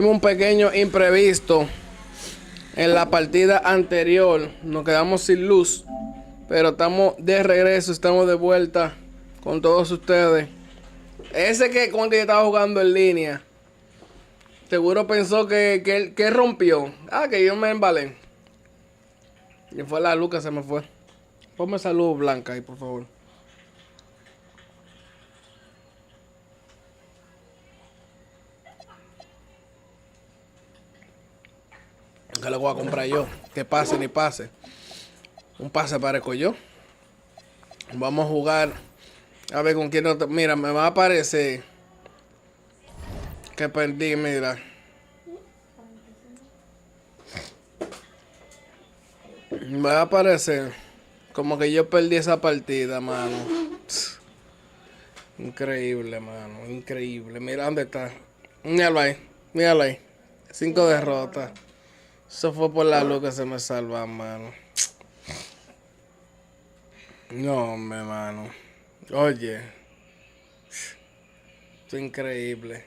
Un pequeño imprevisto en la partida anterior, nos quedamos sin luz, pero estamos de regreso, estamos de vuelta con todos ustedes. Ese que con el que yo estaba jugando en línea, seguro pensó que rompió. Que yo me embalé. Y fue la luz que se me fue. Ponme esa luz blanca ahí, por favor. Que lo voy a comprar yo. Que pase ni pase. Un pase parezco yo. Vamos a jugar. A ver con quién no. Mira, me va a aparecer que perdí, mira. Me va a aparecer como que yo perdí esa partida, mano. Increíble, mano. Increíble. Mira dónde está. Míralo ahí. Míralo ahí. 5 derrotas. Eso fue por la luz que se me salva, mano. No, hombre, mano. Oye. Esto es increíble.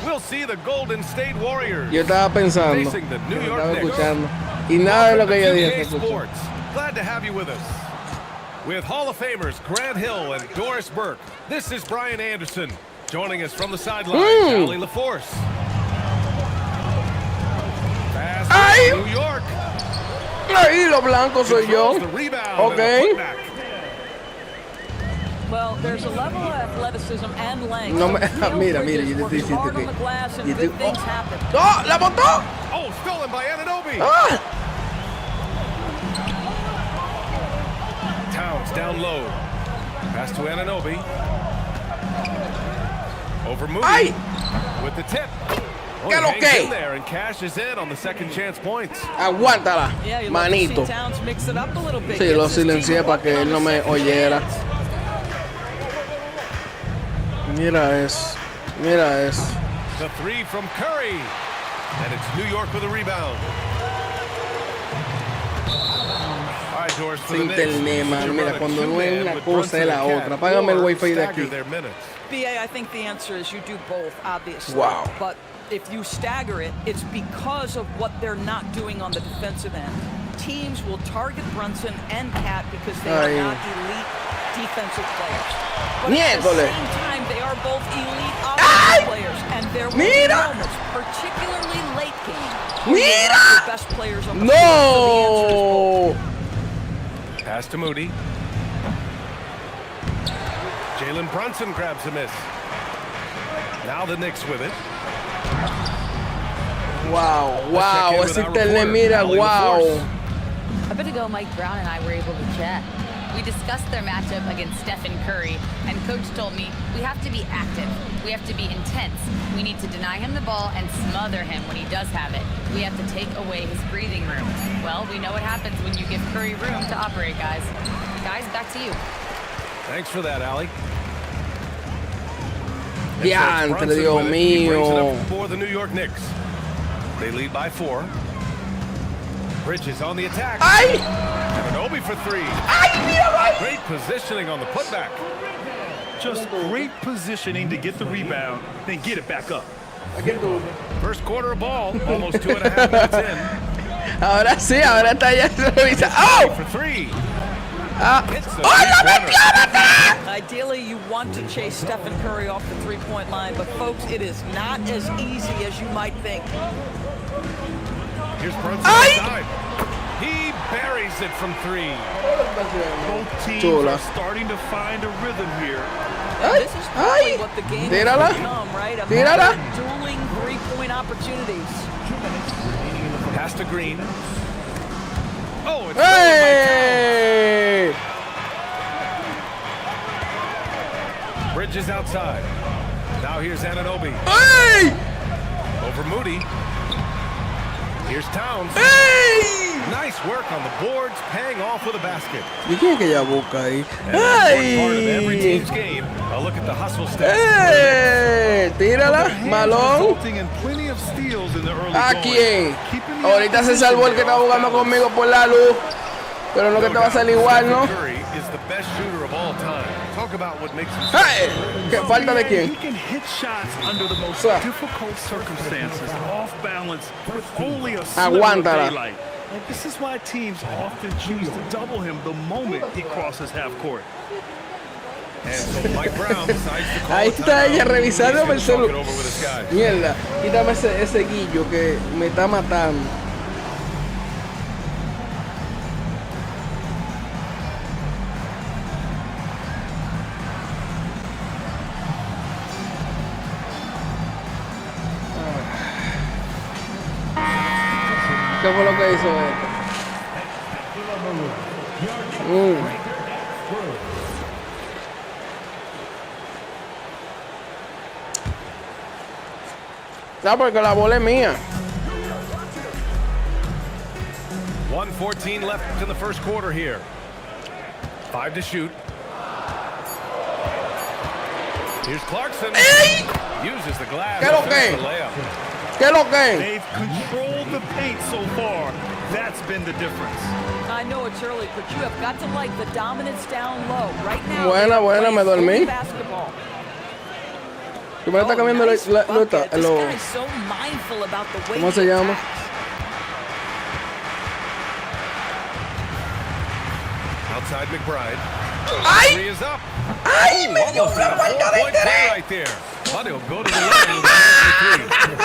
We'll see the Golden State Warriors. Yo estaba pensando, facing the New yo York estaba Knicks. escuchando, y nada de lo que yo dije se 2K escuchó. Sports. Glad to have you with us. With Hall of Famers Grant Hill and Doris Burke, this is Brian Anderson. Joining us from the sidelines, Ali LaForce. Fast Ay. New York. Ahí lo blanco soy yo. Controls the rebound Ok. and the putback. Well, there's a level of athleticism and length. No me, So mira, Bridges yo te estoy works diciendo hard que. on the glass and yo good estoy- things happen. ¡Oh! ¡La botó! Oh, stolen by Anunoby. ¡Ah! Towns down low. Pass to Anunoby. Over Moody. ¡Ay! With the tip. Oh, ¿Qué he lo hangs que? in there and cashes in on the second chance points. Aguántala, Yeah, you love to manito. see Towns mix it up a little bit. Sí, lo Gets his team silencié para que working él no on me the second oyera. chance. Mira eso. Mira eso. The three from Curry. And it's New York with a rebound. All right, Doris, for the Knicks. Internet, mano. You Mira, run a cuando no es two-man una with cosa Brunson es la and otra. Cat, Págame el or wifi de stagger aquí. their minutes. BA, I think the answer is you do both, obviously. Wow. But if you stagger it, it's because of what they're not doing on the defensive end. Teams will target Brunson and Cat because they are Ay. not elite defensive players. But at the Miércoles. same time, they are both elite Ay. offensive players. And there will be Mira. moments, particularly late game, where you Mira. have your best players on the floor. So the answer is both. No. Pass to Moody. Jalen Brunson grabs a miss. Now the Knicks with it. Wow, wow. in Ese with our internet, reporter, mira, Ali wow. LaForce. A bit ago, Mike Brown and I were able to chat. We discussed their matchup against Stephen Curry, and Coach told me we have to be active. We have to be intense. We need to deny him the ball and smother him when he does have it. We have to take away his breathing room. Well, we know what happens when you give Curry room to operate, guys. Guys, back to you. Thanks for that, Ali. Diantre, Brunson Dios with it. He brings it mío. up for the New York Knicks. They lead by 4. Bridges on the attack. ¡Ay! Anunoby for 3. ¡Ay, mira, ay! Great positioning on the putback. Just great positioning to get the rebound, then get it back up. First quarter of ball, almost 2.5 minutes in. Ahora sí, ahora está ya revisando. ¡Oh! For three. Ah. Hits the ¡Oh, la three-pointer. metió! Ideally, you want to chase Stephen Curry off the three-point line, but folks, it is not as easy as you might think. Here's Brunson Ay! inside. He buries it from three. Both teams Chula. are starting to find a rhythm here. Ay, This is probably ay. what the game Tírala. has become, right? A Tírala. matter of dueling three-point opportunities. Pass to Green. Oh, it's ¡Hey! Bridges outside. Now here's Anunoby. ¡Hey! Over Moody. Here's Towns. ¡Hey! Nice work on the boards, paying off with a basket. ¿Y quién es que ella busca ahí? And an important part of every ¡Ay! team's game. A look at the hustle stats. ¡Eh! Tírala, Malón. Resulting in plenty of steals in the early ¿A going. quién? Keeping the Ahorita se salvó el que estaba jugando conmigo por la luz. Pero no que te va a salir igual, ¿no? Curry is the best shooter of all time. Talk about what makes him ¡Hey! ¿Qué falta de He quién? can hit shots under the most Suave. difficult circumstances, off balance, with only a sliver of Aguántala. daylight. And this is why teams often choose to double him the moment he crosses half court. And so Mike Brown decides to call Ahí a está timeout. ella revisando el He's gonna talk it celular. over with his guys. Mierda, quítame ese guillo que me está matando. ¿Qué fue lo que hizo él? Porque la bola es mía. 1:14 left in the first quarter here. 5 to shoot. Here's Clarkson. ¡Ey! Uses the glass. ¿Qué lo to que? finish the layup. ¿Qué es lo que? They've controlled the paint so far. That's been the difference. I know it's early, but you have got to like the dominance down low. Right now, Buena, they are buena, me playing dormí. full basketball. Tú me estás cambiando nice bucket. This lo- guy is so mindful about the way ¿Cómo he se llama? attacks. Outside McBride. ¡Ay! Three is up. ¡Ay! Me dio Almost una a vuelta de 4-point play tres. right there. But he'll go to the line with a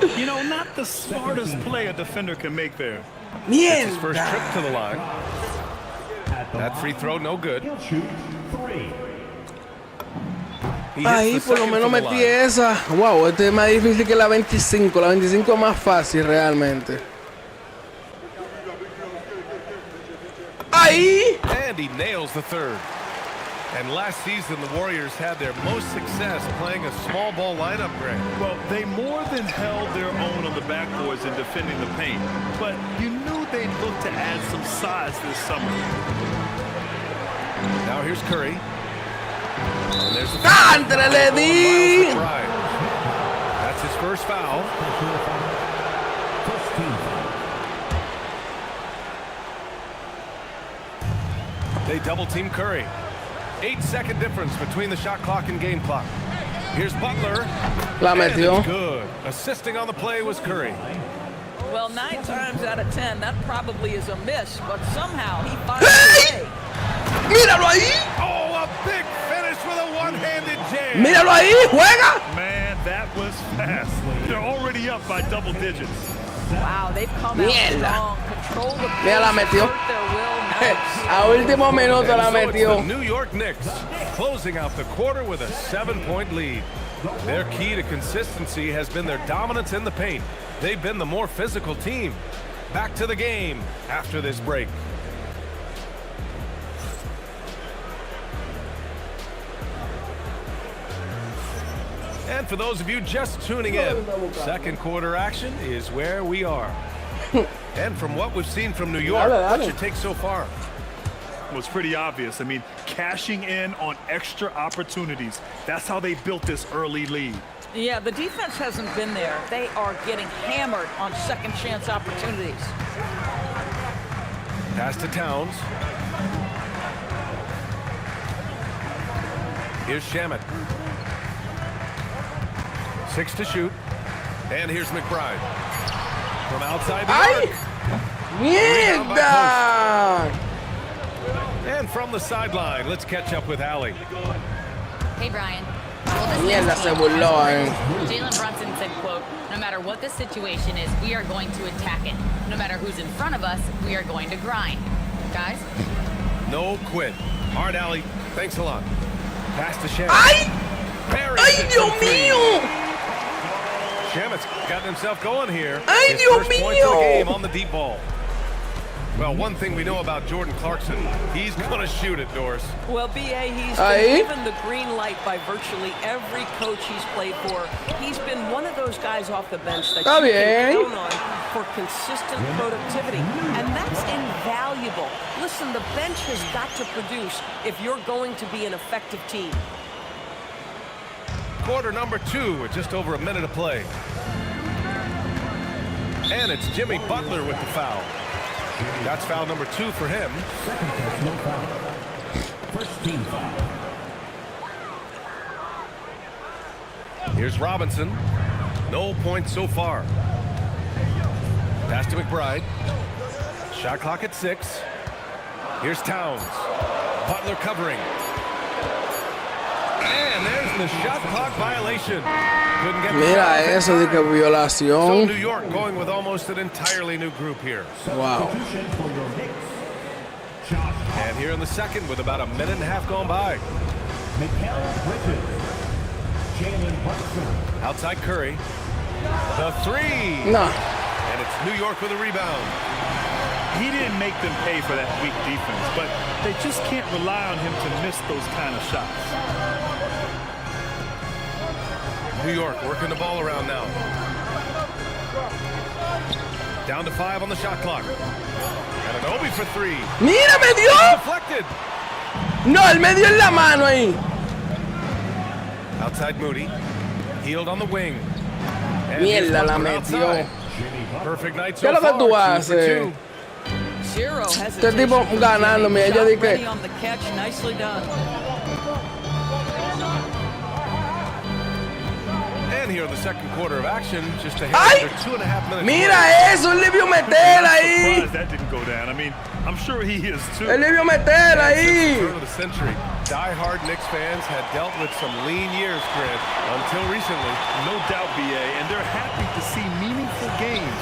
three. You know, not the smartest play a defender can make there. It's his first Mierda. trip to the line. That free throw, no good. He hits Ahí the por lo second menos from the metí line. esa. Wow, este es más difícil que la 25. La 25 es más fácil realmente. Ahí. And he nails the third. And last season, the Warriors had their most success playing a small ball lineup, Grant. Well, they more than held their own on the backboards in defending the paint. But you knew they'd look to add some size this summer. Now here's Curry. And there's the ¡Cantre le di! McBride. That's his first foul. They double team Curry. 8-second difference between the shot clock and game clock. Here's Butler. La And metió. it's good. Assisting on the play was Curry. Well, 9 times out of 10, that probably is a miss, but somehow he finds Hey! a way. ¡Míralo ahí! Oh, a big finish with a one-handed jam. ¡Míralo ahí! ¡Juega! Man, that was fast. They're already up by double digits. Wow, they've come out Mierda. strong. Control the Mira, la pace, metió. assert their will. Nice. A último minuto la And so it's metió. the New York Knicks closing out the quarter with a 7-point lead. Their key to consistency has been their dominance in the paint. They've been the more physical team. Back to the game after this break. And for those of you just tuning in, second quarter action is where we are. And from what we've seen from New York, what's your take so far? Well, it's pretty obvious. I mean, cashing in on extra opportunities. That's how they built this early lead. Yeah, the defense hasn't been there. They are getting hammered on second chance opportunities. Pass to Towns. Here's Shamet. 6 to shoot. And here's McBride. From outside the ¡Ay! arc. ¡Mierda! And from the sideline, let's catch up with Allie. Hey, Brian. Well, this Mierda, next se game, burló, Jalen Brunson said, quote, no matter what the situation is, we are going to attack it. No matter who's in front of us, we are going to grind. Guys? No quit. Hard, Allie. Thanks a lot. Pass to Shamet. ¡Ay! Perry ¡Ay, hits Dios it free. mío! Shamet's gotten himself going here. ¡Ay, His Dios first points of the mío! game on the deep ball. Well, one thing we know about Jordan Clarkson, he's going to shoot it, Doris. Well, BA, he's Ahí. been given the green light by virtually every coach he's played for. He's been one of those guys off the bench that Está you bien. can count on for consistent productivity. And that's invaluable. Listen, the bench has got to produce if you're going to be an effective team. Quarter number 2 with just over a minute of play. And it's Jimmy Butler with the foul. That's foul number 2 for him. First team foul. Here's Robinson. No points so far. Pass to McBride. Shot clock at 6. Here's Towns. Butler covering. And there's the shot clock violation. Couldn't get the Mira shot in eso de que time. So violación. New York going with almost an entirely new group here. Wow. Substitution for your Knicks. Josh And here in the second with about a minute and a half gone by. Mikal Bridges. Jalen Brunson. Outside Curry. The 3. No. And it's New York with a rebound. He didn't make them pay for that weak defense, but they just can't rely on him to miss those kind of shots. New York working the ball around now. Down to 5 on the shot clock. And an Obi for 3. ¡Mira, me dio! Deflected. No, él me dio en la mano ahí. Outside Moody. Healed on the wing. And Mierda, here's la Butler metió. outside. Perfect night ¿Qué so es lo que far. tú 2 for haces? 2. Zero Este hesitation tipo from ganándome. Jimmy. Ella Shot dice ready que on the catch. Nicely done. And here in the second quarter of action, just a ¡Ay! hair under 2.5 minutes. mira eso, él le vio meter I'm ahí. surprised that didn't go down. I mean, I'm sure he is too. Él le vio meter Since the ahí. turn of the century, die-hard Knicks fans had dealt with some lean years, Grant, until recently. No doubt, BA, and they're happy to see meaningful games.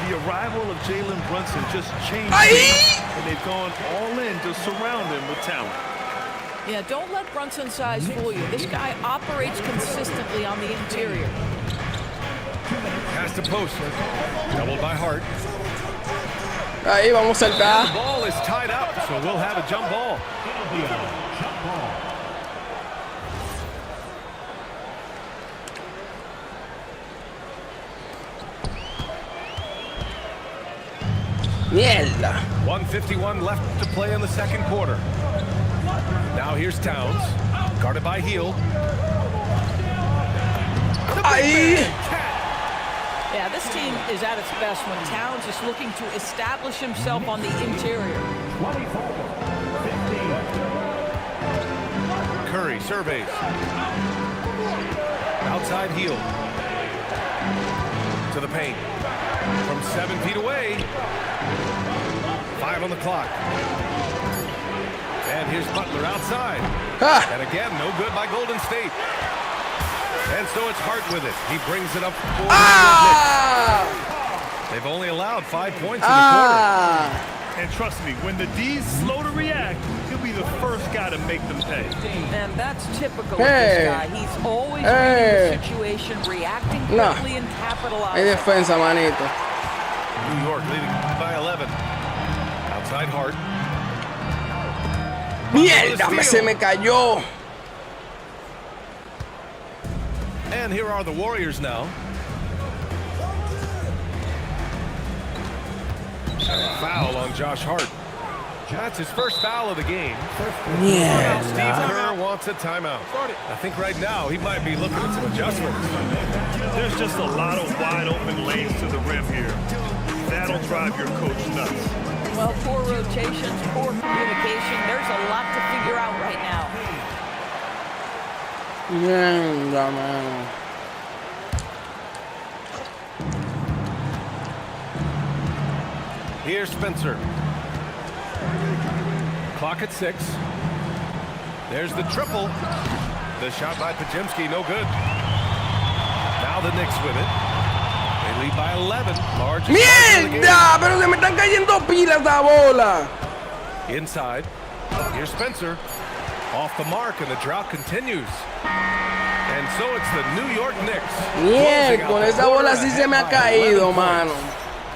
The arrival of Jalen Brunson just changed Ahí. things, and they've gone all in to surround him with talent. Yeah, don't let Brunson's size fool you. This guy operates consistently on the interior. Pass to post. Doubled by Hart. Ahí vamos a The saltar. ball is tied up, so we'll have a jump ball. Jump ball. Mierda. 1:51 left to play in the second quarter. Now here's Towns, guarded by Heel. Ahí. Yeah, this team is at its best when Towns is looking to establish himself on the interior. 24. 15. Curry surveys. Outside Heel. To the paint. From 7 feet away. 5 on the clock. And here's Butler outside. Ah. And again, no good by Golden State. And so it's Hart with it. He brings it up for the Ah. Knicks. They've only allowed 5 points in the quarter. Ah. And trust me, when the D's slow to react, he'll be the first guy to make them pay. And that's typical Hey. of this guy. He's always Hey. reading the situation, reacting No. quickly and Hay capitalizing. defensa, manito. New York leading by 11. Outside Hart. Mierda, se me cayó. And here are the Warriors now. Foul on Josh Hart. That's his first foul of the game. Steve Kerr wants a timeout. I think right now he might be looking at some adjustments. There's just a lot of wide open lanes to the rim here. That'll drive your coach nuts. Well, poor rotations, poor communication. There's a lot to figure out right now. Mierda, mano. Here's Spencer. Clock at 6. There's the triple. The shot by Pajemski, no good. Now the Knicks with it. They lead by 11. Large. ¡Mierda! Pero se me están cayendo pilas esta bola. Inside. Here's Spencer. Off the mark, and the drought continues. And so it's the New York Knicks. Miércoles, esa bola sí se me ha caído, mano.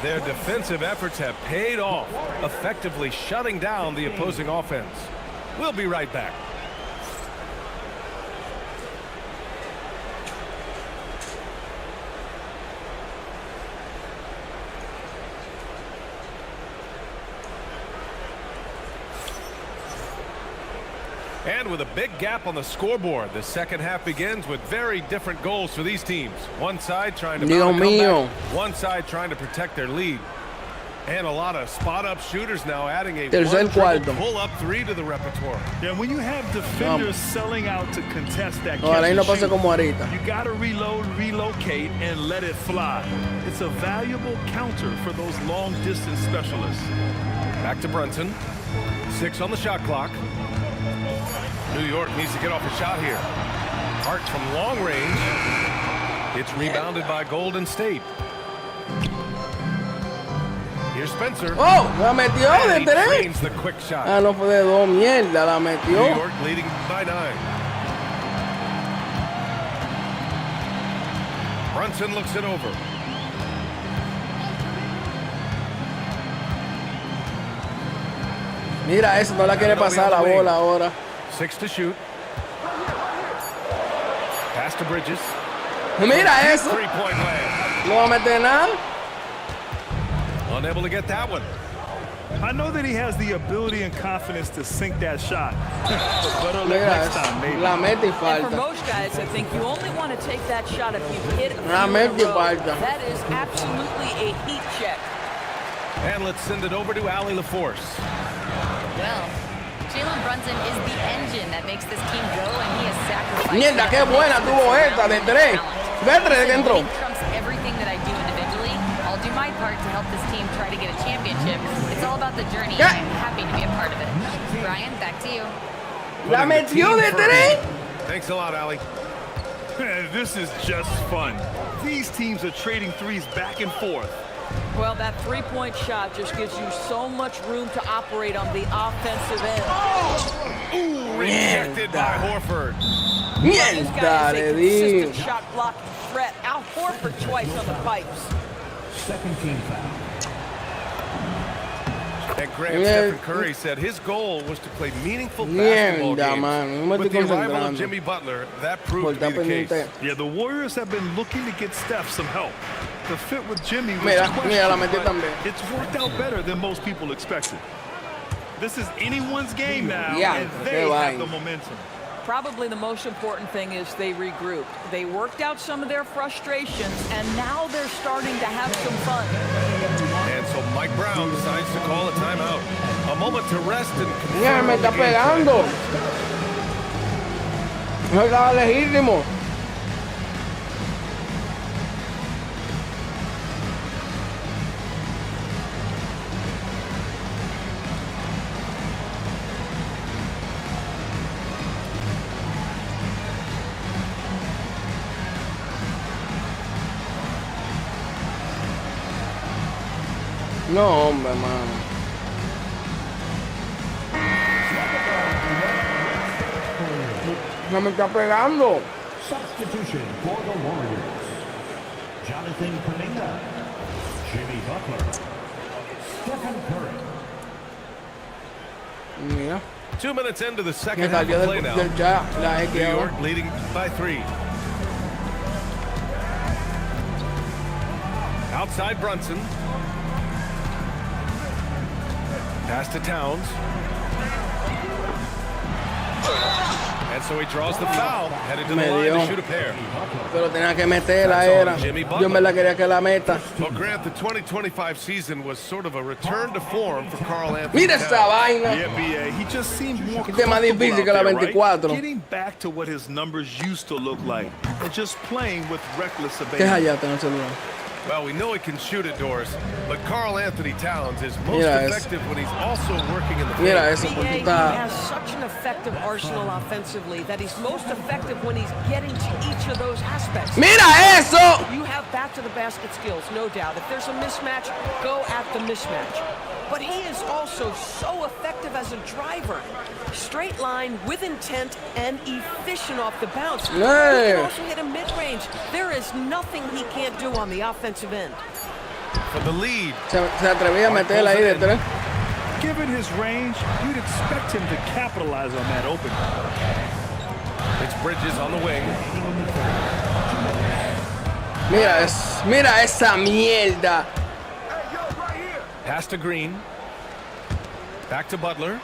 Their defensive efforts have paid off, effectively shutting down the opposing offense. We'll be right back. And with a big gap on the scoreboard, the second half begins with very different goals for these teams. One side trying to mount a comeback, one side trying to protect their lead. And a lot of spot-up shooters now adding a pull-up three to the repertoire. Yeah, when you have defenders selling out to contest that you got to reload, relocate, and let it fly. It's a valuable counter for those long-distance specialists. Back to Brunson. 6 on the shot clock. New York needs to get off a shot here. Hart from long range. It's rebounded by Golden State. Here's Spencer. Oh, la metió de tres. The quick shot. Ah, no fue de dos, mierda, la metió. New York leading by 9. Brunson looks it over. Mira eso, no la quiere pasar la bola ahora. 6 to shoot. Pass to Bridges. Mira eso. Three-point land. No va a meter nada. Unable to get that one. I know that he has the ability and confidence to sink that shot. But Mira next eso. time, maybe. La mete y And for falta. most guys, I think you only want to take that shot if you hit a few La in a mete y row. falta. That is absolutely a heat check. And let's send it over to Allie LaForce. Well, Jalen Brunson is the engine that makes this team go, and he has sacrificed. Mierda, qué buena tuvo esta de tres. De tres que entró. Trumps everything that I do individually. I'll do my part to help this team try to get a championship. It's all about the journey, and I'm happy to be a part of it. Brian, back to you. La metió de tres. Thanks a lot, Allie. This is just fun. These teams are trading threes back and forth. Well, that three-point shot just gives you so much room to operate on the offensive end. Ooh, rejected by Horford. This Mierda, guy le is a di. consistent shot blocking threat. Al Horford twice on the pipes. Second team foul. And Graham Stephen Curry said his goal was to play meaningful basketball games. With the arrival of Jimmy Butler, that proved to be the case. Yeah, the Warriors have been looking to get Steph some help. The fit with Jimmy was Mira, la questionable, metió but también. it's worked out better than most people expected. This is anyone's game now, Yeah, and they qué have vaina. the momentum. Probably the most important thing is they regrouped. They worked out some of their frustrations, and now they're starting to have some fun. And so Mike Brown decides to call a timeout. A moment to rest and Mira, me está pegando. No estaba legítimo. No, hombre, mano. No me está pegando. Substitution for the Warriors. Jonathan Kuminga. Jimmy Butler. Stephen Curry. Mira. 2 minutes into the Me second half salió of play del now. chat la X New ahora. York leading by 3. Outside Brunson. Pass to Towns. And so he draws the foul, headed to the line to shoot a pair. Pero tenía que meterla, era. Yo en verdad quería que la meta. Well, Grant, the 2025 season was sort of a return to form for Carl Anthony. Mira esa vaina. Yeah, BA. He just seemed more Este es más comfortable difícil out que la there, 24. right? Getting back to what his numbers used to look like, and just playing with reckless ¿Qué es abandon. allá en el celular? Well, we know he can shoot it, Doris, but Carl Anthony Towns is most Mira effective when he's also working in the Mira paint. eso, porque He está. has such an effective arsenal offensively that he's most effective when he's getting to each of those aspects. ¡Mira eso! You have back to the basket skills, no doubt. If there's a mismatch, go at the mismatch. But he is also so effective as a driver. Straight line, with intent, and efficient off the bounce. He can also hit a mid-range. There is nothing he can't do on the offensive end. For the lead. Se atrevía a meterla ahí de tres. Given his range, you'd expect him to capitalize on that open. It's Bridges on the wing. Mira esa mierda. Pass to Green. Back to Butler.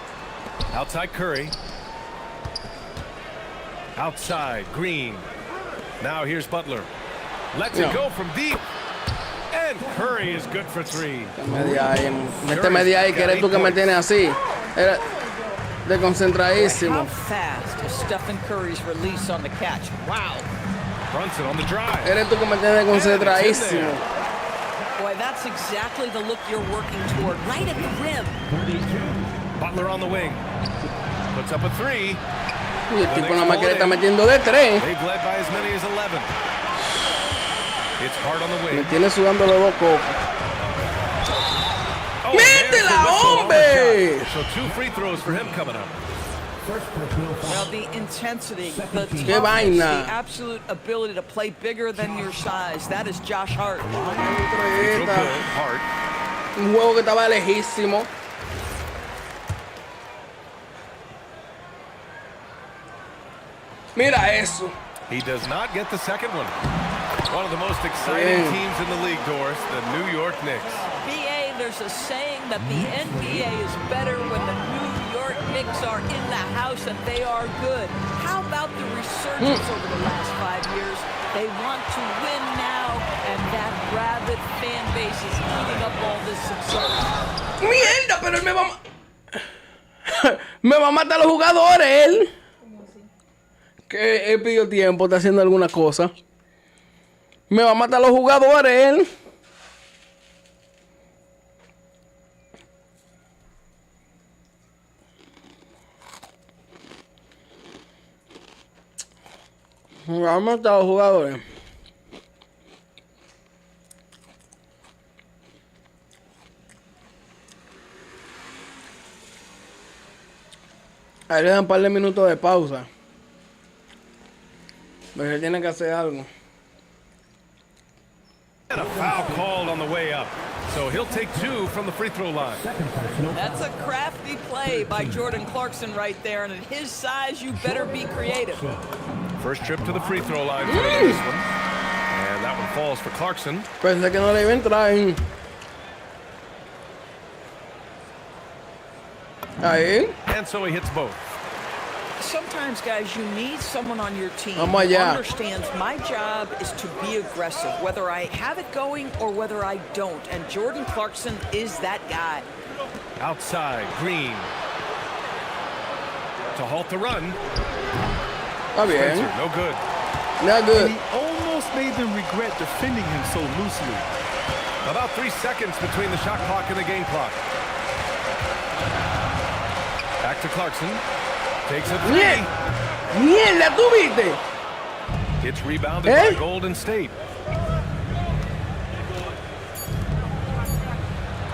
Outside Curry. Outside Green. Now here's Butler. Lets it go from deep. And Curry is good for three. Mete media ahí, que eres tú que me tienes así. Era desconcentradísimo. How fast is Stephen Curry's release on the catch? Wow. Brunson on the drive. Eres tú que me tienes desconcentradísimo. Boy, that's exactly the look you're working toward, right at the rim. Butler on the wing. Puts up a three. Y el tipo nada más quiere estar metiendo de tres. They've led by as many as 11. It's hard on the wing. Me tiene sudando los dos cocos. Oh, ¡Métela, hombre! So 2 free throws for him coming up. Well, the intensity, the toughness, ¡Qué vaina! the absolute ability to play bigger than your size. That is Josh Hart. Real good. Hart. Un juego que estaba lejísimo. Mira eso. He does not get the second one. One of the most exciting teams in the league, Doris, the New York Knicks. BA, there's a saying that the NBA is better when the New York Knicks are in the house and they are good. How about the resurgence over the last 5 years? They want to win now, and that rabid fan base is eating up all this success. Mierda, pero él me va a... me va a matar a los jugadores, él. Que él pidió tiempo, está haciendo alguna cosa. Me va a matar a los jugadores, él. Me va a matar a los jugadores. Ahí le dan un par de minutos de pausa. Pero él tiene que hacer algo. And a foul called on the way up. So he'll take 2 from the free throw line. That's a crafty play by Jordan Clarkson right there, and at his size, you better be creative. First trip to the free throw line for this one. And that one falls for Clarkson. Pensé que no le iba a entrar. Ahí. And so he hits both. Sometimes, guys, you need someone on your team Vamos who allá. understands my job is to be aggressive, whether I have it going or whether I don't. And Jordan Clarkson is that guy. Outside, Green. To halt the run. Está bien. Spencer, no good. Not good. He almost made them regret defending him so loosely. About 3 seconds between the shot clock and the game clock. Back to Clarkson. Takes a 3. Mierda, ¿tú viste? It's rebounded by Golden State.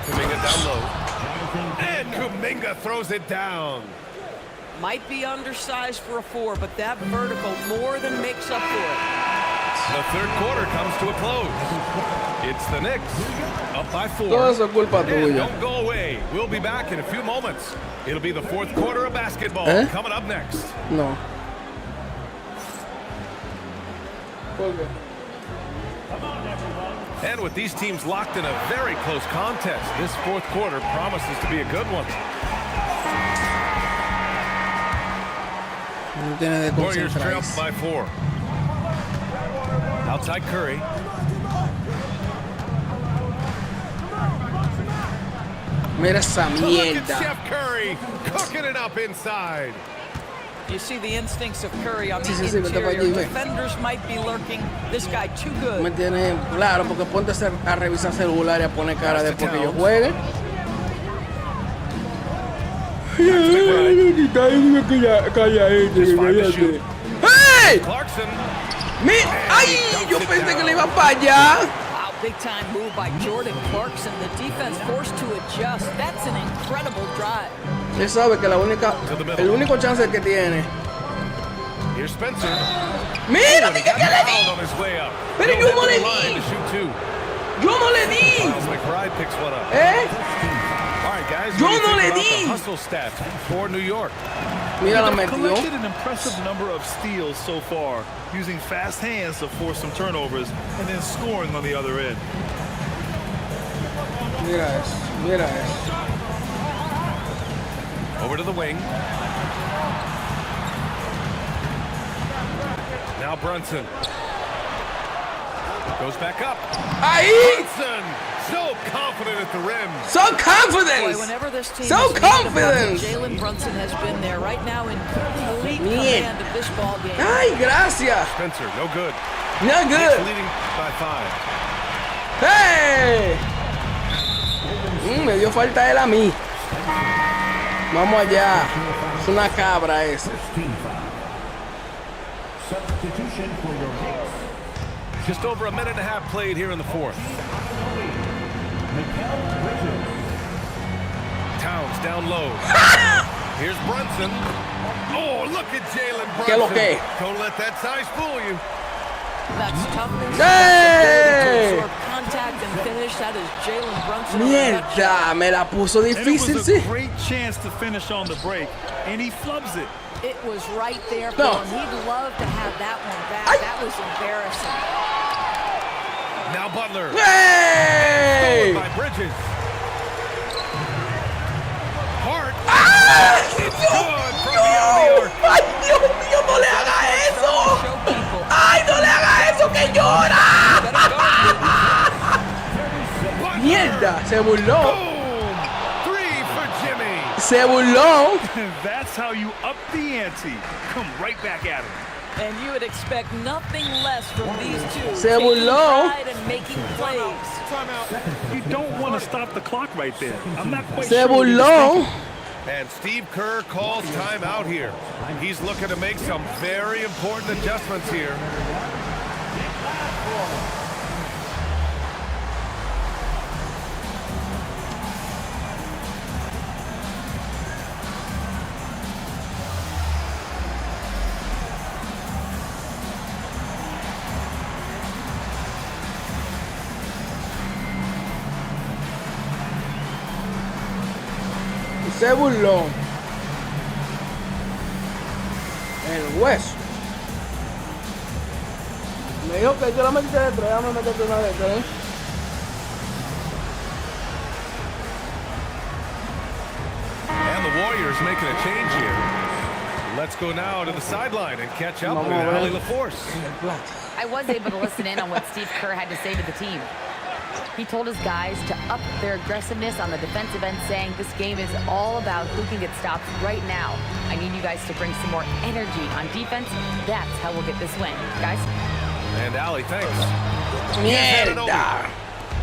Kuminga down low. And Kuminga throws it down. Might be undersized for a 4, but that vertical more than makes up for it. The third quarter comes to a close. It's the Knicks up by 4. Todo eso es culpa And tuya. don't go away. We'll be back in a few moments. It'll be the fourth quarter of basketball coming up next. No. ¿Por qué? And with these teams locked in a very close contest, this fourth quarter promises to be a good one. No tiene de Warriors trail concentrarse. by 4. Outside Curry. Mira esa Look at mierda. Chef Curry cooking it up inside. You see the instincts of Curry on the Sí, vete para interior. allí, ve. Defenders might be lurking. This guy too Me good. tiene claro, porque ponte a revisar celular y a poner cara después que yo juegue. ¡Hey! Clarkson. ¡Ay! Yo pensé que le iba para allá. Wow, big time move by Jordan Clarkson. The defense forced to adjust. That's an incredible drive. Él sabe que el único chance que tiene. Here's Spencer. ¡Mira! ¡Mira que le di! On his way up. Pero He'll yo head no to le the line di. to shoot 2. ¡Yo no le di! Miles McBride picks one up. ¿Eh? All right, guys. Yo what do you no think le about di. the hustle stats for New York? Mira, la They've metió. collected an impressive number of steals so far, using fast hands to force some turnovers and then scoring on the other end. Mira eso. Mira eso. Over to the wing. Now Brunson. Goes back up. ¡Ahí! Brunson, so confident at the rim. So Boy, confident! whenever this team So is made of confident! Jalen Brunson has been there right now in complete Bien. command of this ball game. ¡Ay, gracias! Spencer, no good. No Knicks good. leading by 5. ¡Hey! Me dio falta él a mí. Vamos allá. Es una cabra ese. 16 foul. Substitution for your Knicks. Just over a minute and a half played here in the 4th. Mikal Bridges. Towns down low. Here's Brunson. Oh, look at Jalen Brunson. ¿Qué lo que? Don't let that size fool you. That's toughness. ¡Hey! To absorb contact and finish. That is Jalen Brunson. on the nutshell. Mierda, me la puso And it difícil, was a sí. great chance to finish on the break, and he flubs it. It was right there for No. him. He'd love to have that one back. Ay. That was embarrassing. Now Butler. ¡Hey! By Bridges. Hart. ¡Ah! It's ¡Dios good from mío! beyond the arc. ¡Ay, Dios mío! ¡No le haga eso! Show people. ¡Ay, no le haga eso que llora! Butler. ¡Mierda! Se burló. Boom. 3 for Jimmy. Se burló. That's how you up the ante. Come right back at him. And you would expect nothing less from these two. Se Taking burló. pride and making plays. You don't want to stop the clock right there. I'm not quite Se sure what he was burló. thinking. And Steve Kerr calls timeout here. He's looking to make some very important adjustments here. Se burló. El hueso. Me dijo que yo la metí de 3, déjame meterte una de 3. And the Warriors making a change here. Let's go now to the sideline and catch up with Allie LaForce. I was able to listen in on what Steve Kerr had to say to the team. He told his guys to up their aggressiveness on the defensive end, saying this game is all about who can get stops right now. I need you guys to bring some more energy on defense. That's how we'll get this win. Guys? And Allie, thanks. Mierda.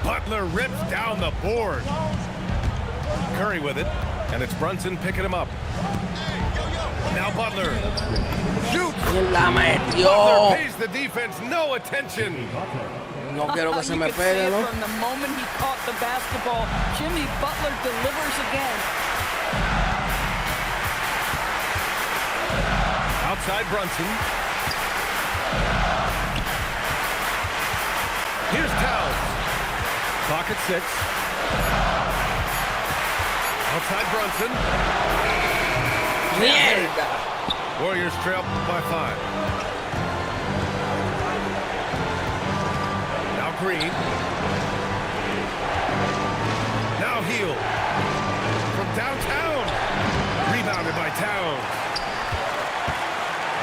Butler rips down the board. Curry with it, and it's Brunson picking him up. Now Butler shoots. La Butler metió. pays the defense no attention. No quiero que se You me could see pegue, it ¿no? From the moment he caught the basketball, Jimmy Butler delivers again. Outside Brunson. Here's Towns. Clock at 6. Outside Brunson. Mierda. Warriors trail by 5. Now Green. Now Heel. From downtown. Rebounded by Towns.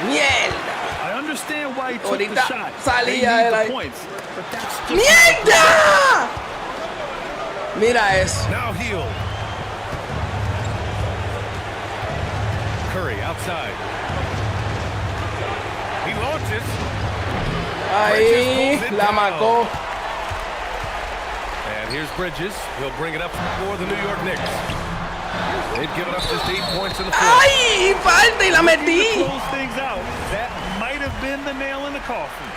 Mierda. I understand why he took the Ahorita shot. salía They need él the ahí. points, but that's just ¡Mierda! Mira eso. Now Heel. Curry outside. He launches. Ahí la marcó. And here's Bridges. He'll bring it up for the New York Knicks. They've given up just 8 points in the fourth. ¡Ay! Falta y la metí. close things out. That might have been the nail in the coffin.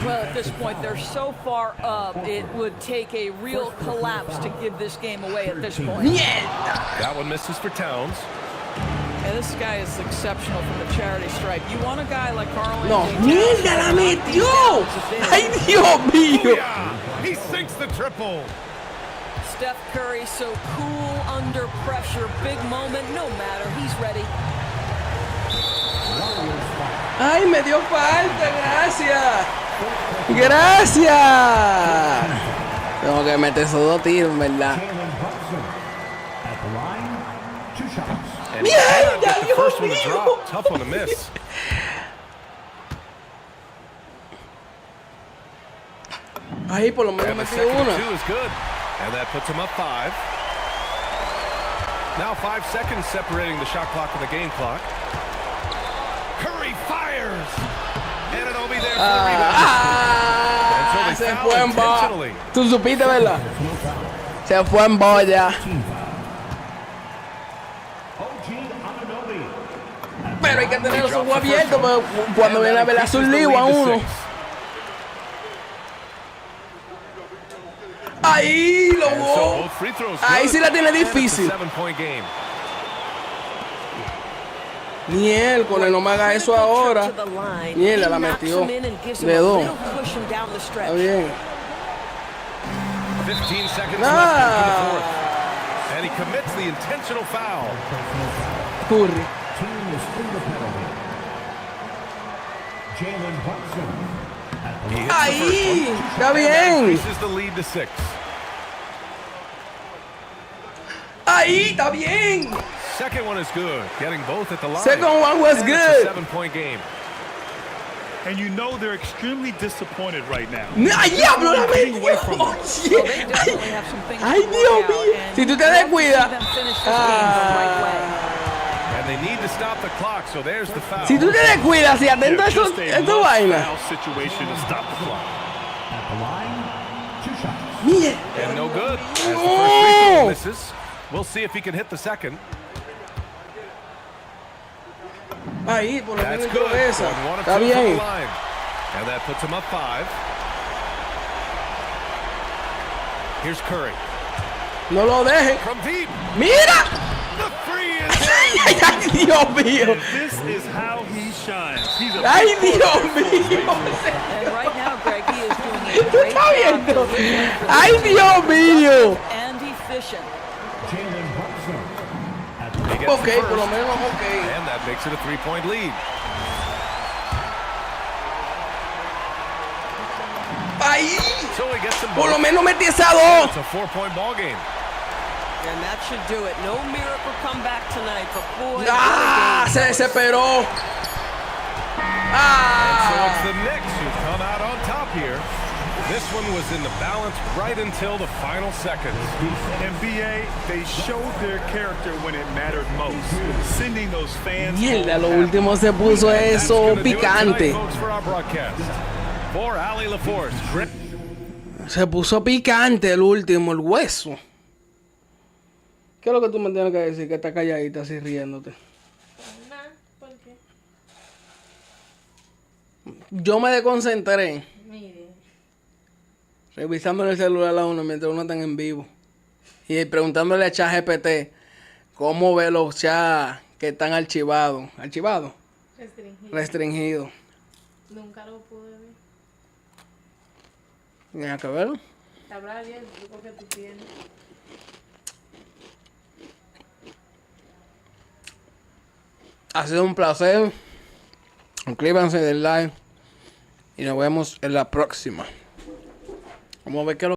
Well, at this point, they're so far up, it would take a real collapse to give this game away at this point. Mierda. That one misses for Towns. And this guy is exceptional from the charity stripe. You want a guy like Carl No, Anthony mierda, la metió. Ay, Dios mío. Yeah, he sinks the triple. Steph Curry so cool under pressure. Big moment, no matter. He's ready. Ay, me dio falta, gracias. Gracias. Tengo que meter esos 2 tiros, en verdad. Jalen Brunson at the line. 2 shots. And he cannot get the Dios first one to mío. drop. Tough one to miss. Ahí por lo menos And the metí second una. two is good. And that puts him up 5. Now 5 seconds separating the shot clock and the game clock. Curry fires. And it'll be there for the rebound. Ah, And so se they foul fue en boya. intentionally. Tú supiste, ¿verdad? Se fue en boya. OG Anunoby. Pero hay que tener los He drops ojos the first abiertos one. porque cuando And viene a that ver a increases su the lío lead a to uno. 6. Ahí lo And so hubo. both free throws Ahí good. sí la tiene And it's a difícil. 7-point game. Miércoles, no me haga eso ahora. Mierda, la metió. De 2. Está bien. 15 seconds Ah. left in the fourth. And he commits the intentional foul. Curry. Team is through the penalty. Jalen Brunson at the He line. hits the first Ahí. one. Está And that bien. increases the lead to 6. Ahí, está bien. Second one is good. Getting both at the line. Second one was And good. It's a 7-point game. And you know they're extremely disappointed right now. ¡Ay, diablo, la Getting metió! away from them. Well, they definitely have some things Ay, to Dios work out, mío. and Si tú te we'll have to descuidas. see them finish this game the right way. And they need to stop the clock, so there's the foul. Si tú te descuidas y atento a Yeah, just a esa low vaina. foul situation to stop the clock. At the line. 2 shots. Mierda. And no good. As the No. first free throw misses. We'll see if he can hit the second. Ahí, por lo That's menos good. esa. Going 1 of 2 Está from the bien. line. And that puts him up 5. Here's Curry. No lo dejes. From deep. ¡Mira! The three is ¡Ay, ay, Dios mío! And this is how he shines. He's a ¡Ay, big Dios force. mío! And right now, Greg, he is doing a ¿Tú great estás job viendo? delivering for ¡Ay, this team. Dios mío! And efficient. Jalen Brunson at the He line. gets Ok, the por lo first. menos ok. And that makes it a 3-point lead. Ahí. So he gets them Por lo both. menos metí esa 2. It's a 4-point ball game. And that should do it. No miracle comeback tonight, but boy, ¡Ah! what a Se game. desesperó. So ¡Ah! it's the Knicks who come out on top here. This one was in the balance right until the final seconds. And BA, they showed their character when it mattered most. Sending those fans. Mierda, lo home último se puso That's eso gonna do it tonight, picante. folks, for our broadcast. For Ali LaForce, Chris. Se puso picante el último, el hueso. ¿Qué es lo que tú me tienes que decir? Que está calladita así riéndote. Nada, ¿por qué? Yo me desconcentré Mire, revisando en el celular a uno mientras uno está en vivo. Y preguntándole a ChatGPT cómo ve los chats que están archivados. ¿Archivados? restringido. Restringidos. Nunca lo pude ver. Tienes que verlo. Sabrá bien el truco que tú tienes. Ha sido un placer. Suscríbanse, den like. Y nos vemos en la próxima. Vamos a ver qué es lo